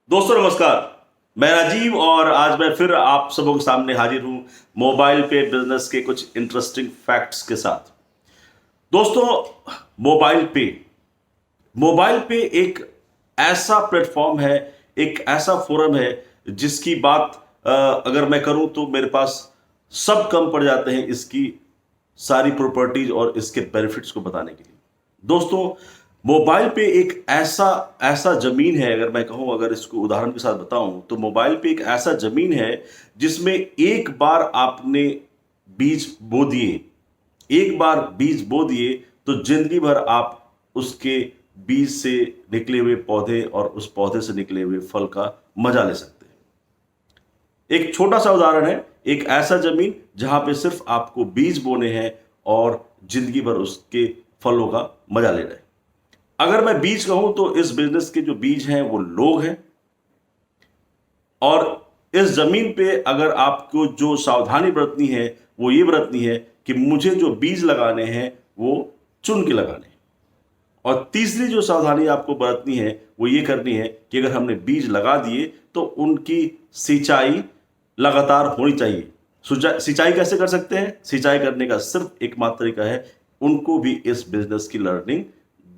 दोस्तों नमस्कार। मैं राजीव और आज मैं फिर आप सबों के सामने हाजिर हूं मोबाइल पे बिजनेस के कुछ इंटरेस्टिंग फैक्ट्स के साथ। दोस्तों, मोबाइल पे मोबाइल पे एक ऐसा प्लेटफॉर्म है, एक ऐसा फोरम है जिसकी बात अगर मैं करूं तो मेरे पास सब कम पड़ जाते हैं इसकी सारी प्रॉपर्टीज और इसके बेनिफिट्स को बताने के लिए। दोस्तों, मोबाइल पे एक ऐसा ऐसा जमीन है, अगर मैं कहूं, अगर इसको उदाहरण के साथ बताऊं तो मोबाइल पे एक ऐसा जमीन है जिसमें एक बार आपने बीज बो दिए, एक बार बीज बो दिए तो जिंदगी भर आप उसके बीज से निकले हुए पौधे और उस पौधे से निकले हुए फल का मजा ले सकते हैं। एक छोटा सा उदाहरण है, एक ऐसा जमीन जहां पे सिर्फ आपको बीज बोने हैं और जिंदगी भर उसके फलों का मजा ले रहे हैं। अगर मैं बीज कहूं तो इस बिजनेस के जो बीज हैं वो लोग हैं, और इस जमीन पे अगर आपको जो सावधानी बरतनी है वो ये बरतनी है कि मुझे जो बीज लगाने हैं वो चुन के लगाने हैं। और तीसरी जो सावधानी आपको बरतनी है वो ये करनी है कि अगर हमने बीज लगा दिए तो उनकी सिंचाई लगातार होनी चाहिए। सिंचाई कैसे कर सकते हैं? सिंचाई करने का सिर्फ एकमात्र तरीका है, उनको भी इस बिजनेस की लर्निंग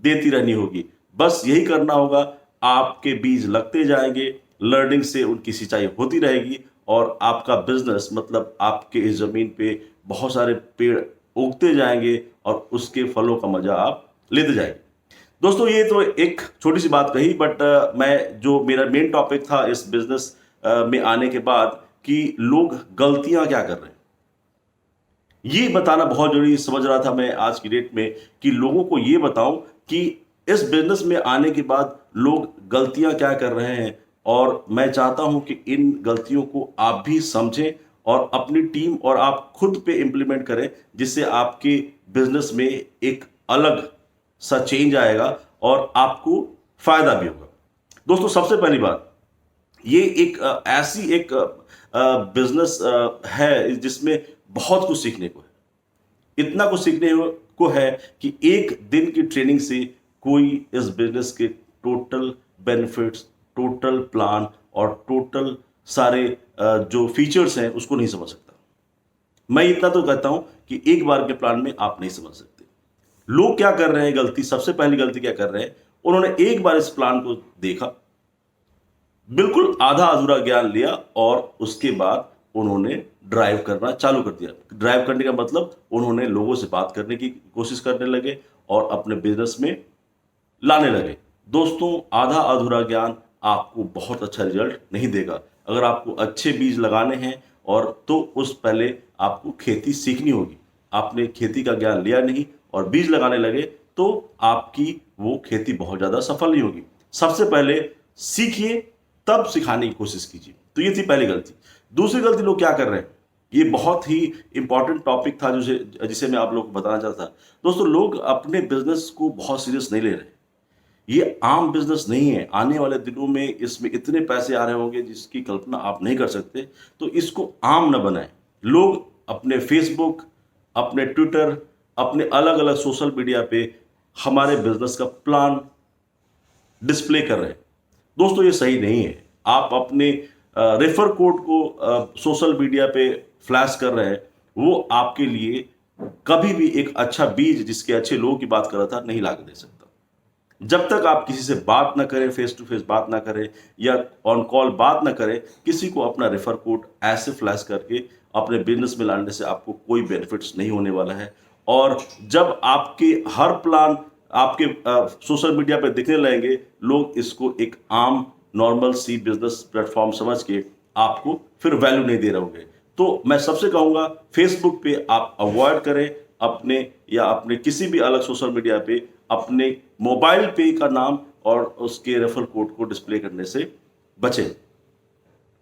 देती रहनी होगी। बस यही करना होगा, आपके बीज लगते जाएंगे, लर्निंग से उनकी सिंचाई होती रहेगी और आपका बिजनेस, मतलब आपके इस जमीन पे बहुत सारे पेड़ उगते जाएंगे और उसके फलों का मजा आप लेते जाएंगे। दोस्तों, ये तो एक छोटी सी बात कही, बट मैं जो मेरा मेन टॉपिक था इस बिजनेस में आने के बाद कि लोग गलतियां क्या कर रहे हैं, ये बताना बहुत जरूरी समझ रहा था मैं आज की डेट में, कि लोगों को ये बताऊं कि इस बिजनेस में आने के बाद लोग गलतियां क्या कर रहे हैं। और मैं चाहता हूं कि इन गलतियों को आप भी समझें और अपनी टीम और आप खुद पे इंप्लीमेंट करें, जिससे आपके बिजनेस में एक अलग सा चेंज आएगा और आपको फायदा भी होगा। दोस्तों, सबसे पहली बात, ये एक ऐसी एक बिजनेस है जिसमें बहुत कुछ सीखने को है। इतना कुछ सीखने को है कि एक दिन की ट्रेनिंग से कोई इस बिजनेस के टोटल बेनिफिट्स, टोटल प्लान और टोटल सारे जो फीचर्स हैं उसको नहीं समझ सकता। मैं इतना तो कहता हूं कि एक बार के प्लान में आप नहीं समझ सकते। लोग क्या कर रहे हैं गलती, सबसे पहली गलती क्या कर रहे हैं, उन्होंने एक बार इस प्लान को देखा, बिल्कुल आधा अधूरा ज्ञान लिया और उसके बाद उन्होंने ड्राइव करना चालू कर दिया। ड्राइव करने का मतलब उन्होंने लोगों से बात करने की कोशिश करने लगे और अपने बिजनेस में लाने लगे। दोस्तों, आधा अधूरा ज्ञान आपको बहुत अच्छा रिजल्ट नहीं देगा। अगर आपको अच्छे बीज लगाने हैं और तो उस पहले आपको खेती सीखनी होगी। आपने खेती का ज्ञान लिया नहीं और बीज लगाने लगे तो आपकी वो खेती बहुत ज्यादा सफल नहीं होगी। सबसे पहले सीखिए, तब सिखाने की कोशिश कीजिए। तो ये थी पहली गलती। दूसरी गलती लोग क्या कर रहे हैं, ये बहुत ही इंपॉर्टेंट टॉपिक था जिसे मैं आप लोगों को बताना चाहता था। दोस्तों, लोग अपने बिजनेस को बहुत सीरियस नहीं ले रहे। ये आम बिजनेस नहीं है। आने वाले दिनों में इसमें इतने पैसे आ रहे होंगे जिसकी कल्पना आप नहीं कर सकते। तो इसको आम न बनाएं। लोग अपने फेसबुक, अपने ट्विटर, अपने अलग अलग सोशल मीडिया पे हमारे बिजनेस का प्लान डिस्प्ले कर रहे हैं। दोस्तों, ये सही नहीं है। आप अपने रेफर कोड को सोशल मीडिया पे फ्लैश कर रहे हैं, वो आपके लिए कभी भी एक अच्छा बीज, जिसके अच्छे लोगों की बात कर रहा था, नहीं ला के दे सकता। जब तक आप किसी से बात ना करें, फेस टू फेस बात ना करें या ऑन कॉल बात ना करें, किसी को अपना रेफर कोड ऐसे फ्लैश करके अपने बिजनेस में लाने से आपको कोई बेनिफिट्स नहीं होने वाला है। और जब आपके हर प्लान आपके सोशल मीडिया पर दिखने लगेंगे, लोग इसको एक आम नॉर्मल सी बिजनेस प्लेटफॉर्म समझ के आपको फिर वैल्यू नहीं दे रहे होंगे। तो मैं सबसे कहूंगा, फेसबुक पे आप अवॉइड करें अपने, या अपने किसी भी अलग सोशल मीडिया पे अपने मोबाइल पे का नाम और उसके रेफर कोड को डिस्प्ले करने से बचें।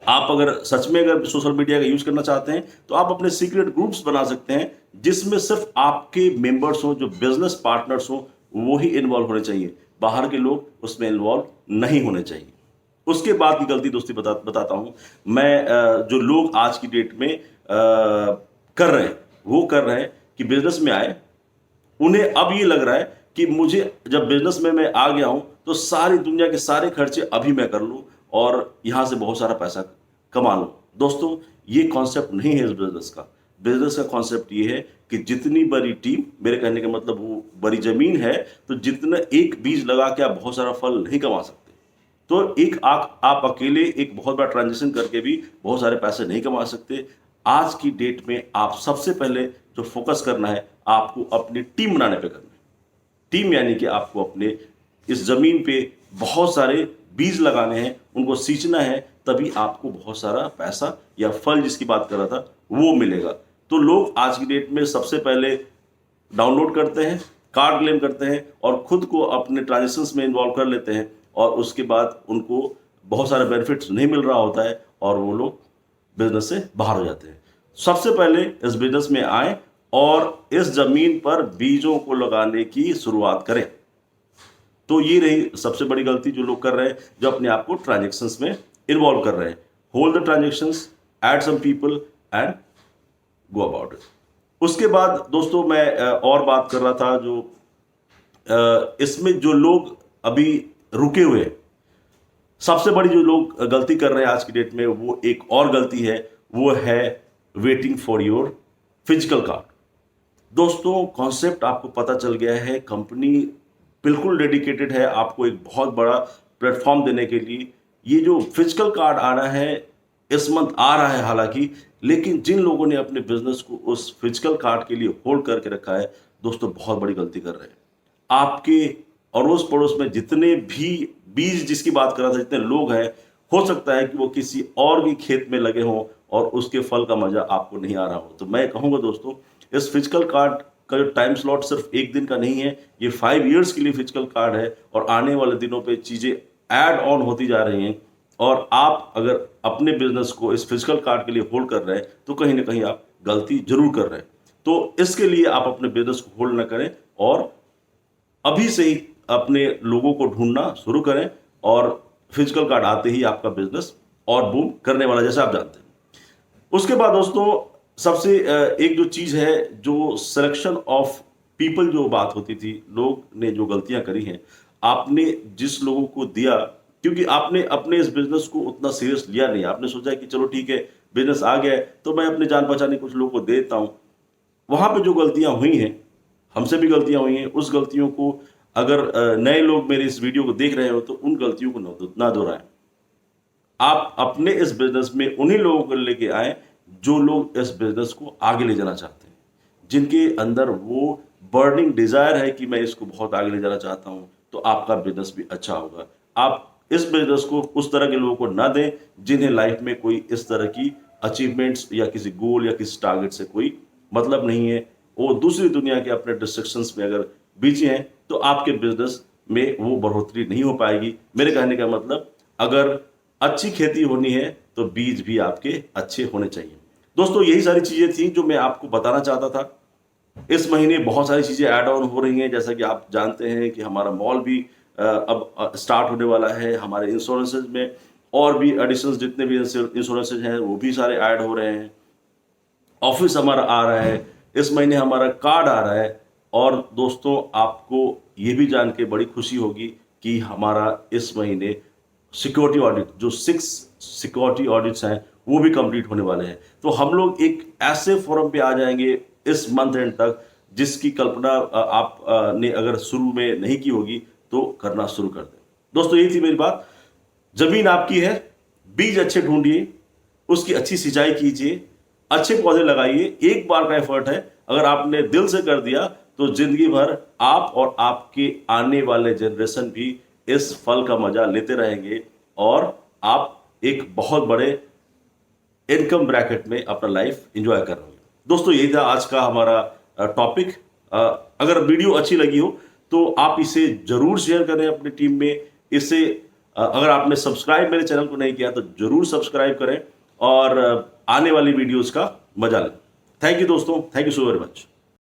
आप अगर सच में अगर सोशल मीडिया का यूज करना चाहते हैं तो आप अपने सीक्रेट ग्रुप्स बना सकते हैं, जिसमें सिर्फ आपके मेंबर्स हो, जो बिजनेस पार्टनर्स हो, वो ही इन्वॉल्व होने चाहिए। बाहर के लोग उसमें इन्वॉल्व नहीं होने चाहिए। उसके बाद की गलती दोस्ती बताता हूं मैं। जो लोग आज की डेट में कर रहे हैं, वो कर रहे हैं कि बिजनेस में आए, उन्हें अब ये लग रहा है कि मुझे जब बिजनेस में मैं आ गया हूं तो सारी दुनिया के सारे खर्चे अभी मैं कर लूं और यहाँ से बहुत सारा पैसा कमा लो। दोस्तों ये कॉन्सेप्ट नहीं है इस बिजनेस का। बिजनेस का कॉन्सेप्ट ये है कि जितनी बड़ी टीम, मेरे कहने का मतलब वो बड़ी जमीन है, तो जितना एक बीज लगा के आप बहुत सारा फल नहीं कमा सकते। तो एक आप अकेले एक बहुत बड़ा ट्रांजेक्शन करके भी बहुत सारे पैसे नहीं कमा सकते। आज की डेट में आप सबसे पहले जो फोकस करना है, आपको अपनी टीम बनाने पे करना है। टीम यानी कि आपको अपने इस जमीन पे बहुत सारे बीज लगाने हैं, उनको सींचना है, तभी आपको बहुत सारा पैसा या फल जिसकी बात कर रहा था वो मिलेगा। तो लोग आज की डेट में सबसे पहले डाउनलोड करते हैं, कार्ड क्लेम करते हैं और खुद को अपने ट्रांजेक्शन्स में इन्वॉल्व कर लेते हैं, और उसके बाद उनको बहुत सारे बेनिफिट्स नहीं मिल रहा होता है और वो लोग बिजनेस से बाहर हो जाते हैं। सबसे पहले इस बिजनेस में आए और इस जमीन पर बीजों को लगाने की शुरुआत करें। तो ये रही सबसे बड़ी गलती जो लोग कर रहे हैं, जो अपने आप को ट्रांजेक्शन्स में इन्वॉल्व कर रहे हैं। Hold the transactions, add some people and go about it. उसके बाद दोस्तों मैं और बात कर रहा था, जो इसमें जो लोग अभी रुके हुए हैं, सबसे बड़ी जो लोग गलती कर रहे हैं आज की डेट में, वो एक और गलती है, वो है waiting for your physical card. दोस्तों कॉन्सेप्ट आपको पता चल गया है, कंपनी बिल्कुल डेडिकेटेड है आपको एक बहुत बड़ा प्लेटफॉर्म देने के लिए। ये जो फिजिकल कार्ड आना है, इस मंथ आ रहा है हालांकि, लेकिन जिन लोगों ने अपने बिजनेस को उस फिजिकल कार्ड के लिए होल्ड करके रखा है, दोस्तों बहुत बड़ी गलती कर रहे हैं। आपके अड़ोस पड़ोस में जितने भी बीज जिसकी बात कर रहा था, जितने लोग हैं, हो सकता है कि वो किसी और भी खेत में लगे हों और उसके फल का मजा आपको नहीं आ रहा हो। तो मैं कहूँगा दोस्तों, इस फिजिकल कार्ड का जो टाइम स्लॉट सिर्फ एक दिन का नहीं है, ये 5 इयर्स के लिए फिजिकल कार्ड है, और आने वाले दिनों पे चीज़ें ऐड ऑन होती जा रही हैं। और आप अगर अपने बिजनेस को इस फिजिकल कार्ड के लिए होल्ड कर रहे हैं, तो कहीं ना कहीं आप गलती जरूर कर रहे हैं। तो इसके लिए आप अपने बिजनेस को होल्ड ना करें और अभी से ही अपने लोगों को ढूंढना शुरू करें, और फिजिकल कार्ड आते ही आपका बिजनेस और बूम करने वाला, जैसे आप जानते हैं। उसके बाद दोस्तों सबसे एक जो चीज़ है, जो सिलेक्शन ऑफ पीपल जो बात होती थी, लोग ने जो गलतियां करी हैं, आपने जिस लोगों को दिया, क्योंकि आपने अपने इस बिजनेस को उतना सीरियस लिया नहीं, आपने सोचा कि चलो ठीक है बिजनेस आ गया है तो मैं अपने जान पहचाने कुछ लोगों को दे देता हूँ। वहाँ पे जो गलतियां हुई हैं, हमसे भी गलतियां हुई हैं, उस गलतियों को अगर नए लोग मेरे इस वीडियो को देख रहे हो तो उन गलतियों को ना दोहराएं। आप अपने इस बिजनेस में उन्हीं लोगों को लेके आए जो लोग इस बिजनेस को आगे ले जाना चाहते हैं, जिनके अंदर वो बर्निंग डिजायर है कि मैं इसको बहुत आगे ले जाना चाहता हूं, तो आपका बिजनेस भी अच्छा होगा। आप इस बिजनेस को उस तरह के लोगों को ना दें जिन्हें लाइफ में कोई इस तरह की अचीवमेंट्स या किसी गोल या किसी टारगेट से कोई मतलब नहीं है, वो दूसरी दुनिया के अपने डिस्ट्रक्शंस में अगर बिजी हैं, तो आपके बिजनेस में वो बढ़ोतरी नहीं हो पाएगी। मेरे कहने का मतलब, अगर अच्छी खेती होनी है तो बीज भी आपके अच्छे होने चाहिए। दोस्तों यही सारी चीजें थी जो मैं आपको बताना चाहता था। इस महीने बहुत सारी चीजें ऐड ऑन हो रही हैं, जैसा कि आप जानते हैं कि हमारा मॉल भी अब स्टार्ट होने वाला है। हमारे इंश्योरेंसेज में और भी एडिशंस, जितने भी इंश्योरेंसेज हैं वो भी सारे ऐड हो रहे हैं। ऑफिस हमारा आ रहा है, इस महीने हमारा कार्ड आ रहा है। और दोस्तों आपको ये भी जान के बड़ी खुशी होगी कि हमारा इस महीने सिक्योरिटी ऑडिट, जो 6 सिक्योरिटी ऑडिट्स हैं, वो भी कंप्लीट होने वाले हैं। तो हम लोग एक ऐसे फोरम पे आ जाएंगे इस मंथ एंड तक, जिसकी कल्पना आप ने अगर शुरू में नहीं की होगी तो करना शुरू कर दें। दोस्तों यही थी मेरी बात। जमीन आपकी है, बीज अच्छे ढूंढिए, उसकी अच्छी सिंचाई कीजिए, अच्छे पौधे लगाइए। एक बार का एफर्ट है, अगर आपने दिल से कर दिया तो जिंदगी भर आप और आपके आने वाले जनरेशन भी इस फल का मजा लेते रहेंगे, और आप एक बहुत बड़े इनकम ब्रैकेट में अपना लाइफ एंजॉय कर रहे होंगे। दोस्तों यही था आज का हमारा टॉपिक। अगर वीडियो अच्छी लगी हो तो आप इसे जरूर शेयर करें अपनी टीम में। इसे अगर आपने सब्सक्राइब मेरे चैनल को नहीं किया तो जरूर सब्सक्राइब करें और आने वाली वीडियोस का मजा लें। थैंक यू दोस्तों, thank you so very much.